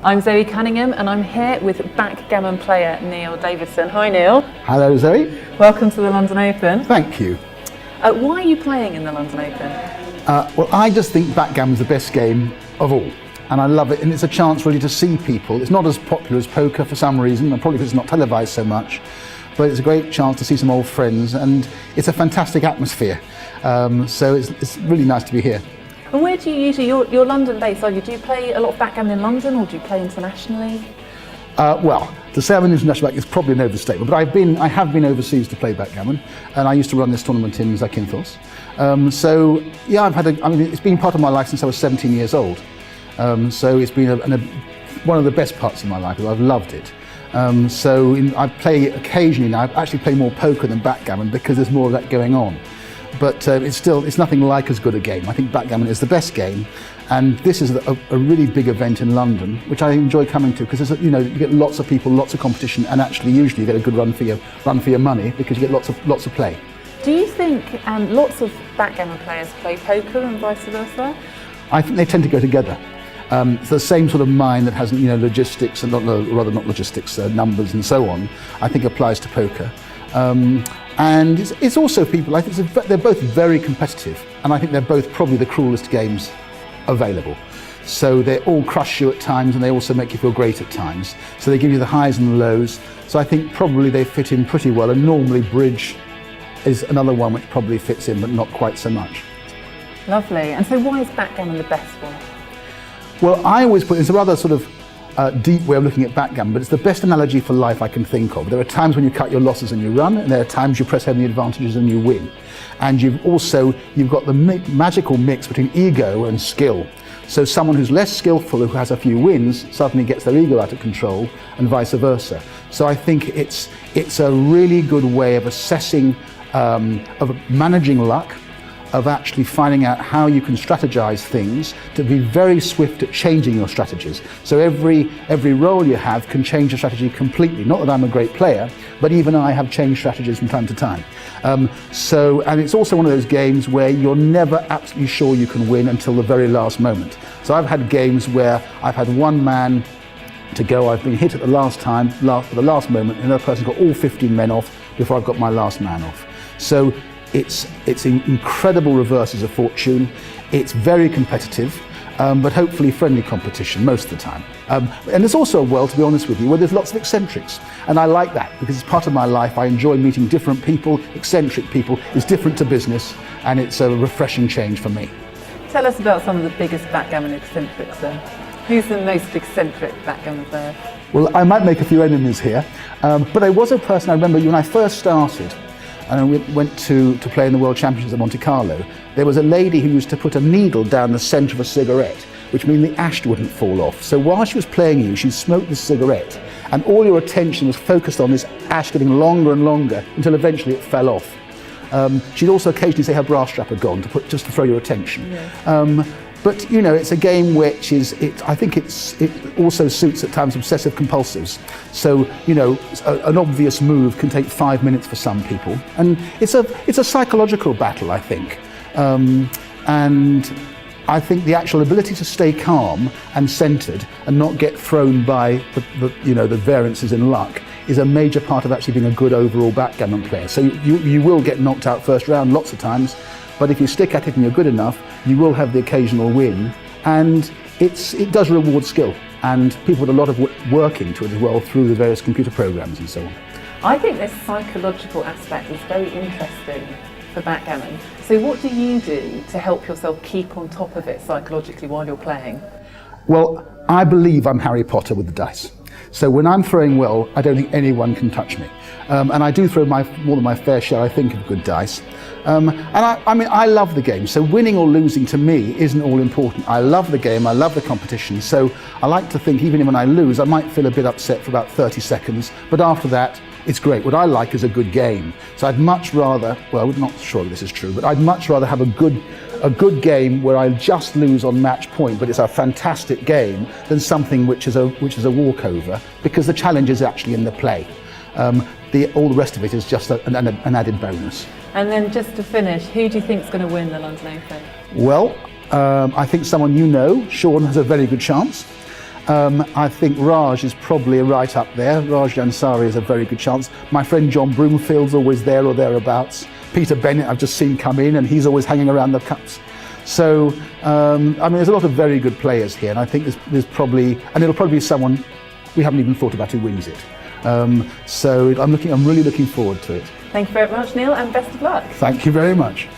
I'm Zoe Cunningham and I'm here with backgammon player Neil Davidson. Hi Neil. Hello Zoe. Welcome to the London Open. Thank you. Why are you playing in the London Open? Well, I just think backgammon's the best game of all. And I love it, and it's a chance really to see people. It's not as popular as poker for some reason, and probably because it's not televised so much, but it's a great chance to see some old friends, and it's a fantastic atmosphere. So it's really nice to be here. And where do you usually, you're London based, are you? Do you play a lot of backgammon in London, or do you play internationally? Well, to say I'm an international back is probably an overstatement, but I have been overseas to play backgammon, and I used to run this tournament in Zakynthos. So yeah, it's been part of my life since I was 17 years old. So it's been one of the best parts of my life. I've loved it. I play occasionally now. I actually play more poker than backgammon because there's more of that going on. But it's nothing like as good a game. I think backgammon is the best game, and this is a really big event in London, which I enjoy coming to because you get lots of people, lots of competition, and actually usually you get a good run for your money because you get lots of play. Do you think lots of backgammon players play poker and vice versa? I think they tend to go together. It's the same sort of mind that has logistics and not logistics, numbers and so on. I think applies to poker. And it's also people, I think they're both very competitive, and I think they're both probably the cruelest games available. So they all crush you at times, and they also make you feel great at times. So they give you the highs and the lows. So I think probably they fit in pretty well, and normally bridge is another one which probably fits in, but not quite so much. Lovely. And so why is backgammon the best one? Well, I always put, it's a rather sort of deep way of looking at backgammon, but it's the best analogy for life I can think of. There are times when you cut your losses and you run, and there are times you press home the advantages and you win. And you've got the magical mix between ego and skill. So someone who's less skillful, who has a few wins, suddenly gets their ego out of control, and vice versa. So I think it's a really good way of assessing, of managing luck, of actually finding out how you can strategize things, to be very swift at changing your strategies. So every role you have can change your strategy completely. Not that I'm a great player, but even I have changed strategies from time to time. And it's also one of those games where you're never absolutely sure you can win until the very last moment. So I've had games where I've had one man to go, I've been hit at the last moment, and another person's got all 15 men off before I've got my last man off. So it's incredible reverses of fortune. It's very competitive, but hopefully friendly competition most of the time. And there's also a world, to be honest with you, where there's lots of eccentrics. And I like that because it's part of my life. I enjoy meeting different people, eccentric people. It's different to business, and it's a refreshing change for me. Tell us about some of the biggest backgammon eccentrics then. Who's the most eccentric backgammon player? Well, I might make a few enemies here, but there was a person I remember when I first started, and we went to play in the World Championships at Monte Carlo. There was a lady who used to put a needle down the centre of a cigarette, which meant the ash wouldn't fall off. So while she was playing you, she'd smoke the cigarette, and all your attention was focused on this ash getting longer and longer until eventually it fell off. She'd also occasionally say her bra strap had gone just to throw your attention. Yeah. But it's a game which I think it also suits at times obsessive compulsives. So an obvious move can take 5 minutes for some people, and it's a psychological battle, I think. And I think the actual ability to stay calm and centred and not get thrown by the variances in luck is a major part of actually being a good overall backgammon player. So you will get knocked out first round lots of times, but if you stick at it and you're good enough, you will have the occasional win, and it does reward skill, and people with a lot of work into it as well through the various computer programs and so on. I think this psychological aspect is very interesting for backgammon. So what do you do to help yourself keep on top of it psychologically while you're playing? Well, I believe I'm Harry Potter with the dice. So when I'm throwing well, I don't think anyone can touch me. And I do throw more than my fair share, I think, of good dice. And I love the game. So winning or losing to me isn't all important. I love the game, I love the competition. So I like to think even when I lose, I might feel a bit upset for about 30 seconds. But after that, it's great. What I like is a good game. So I'd much rather, well, I'm not sure this is true, but I'd much rather have a good game where I just lose on match point, but it's a fantastic game, than something which is a walkover, because the challenge is actually in the play. All the rest of it is just an added bonus. And then just to finish, who do you think is going to win the London Open? Well, I think someone Sean has a very good chance. I think Raj is probably right up there. Raj Jansari is a very good chance. My friend John Broomfield's always there or thereabouts. Peter Bennett I've just seen come in, and he's always hanging around the cups. So, I mean, there's a lot of very good players here, and I think there's probably, and it'll probably be someone we haven't even thought about who wins it. So I'm really looking forward to it. Thank you very much, Neil, and best of luck. Thank you very much.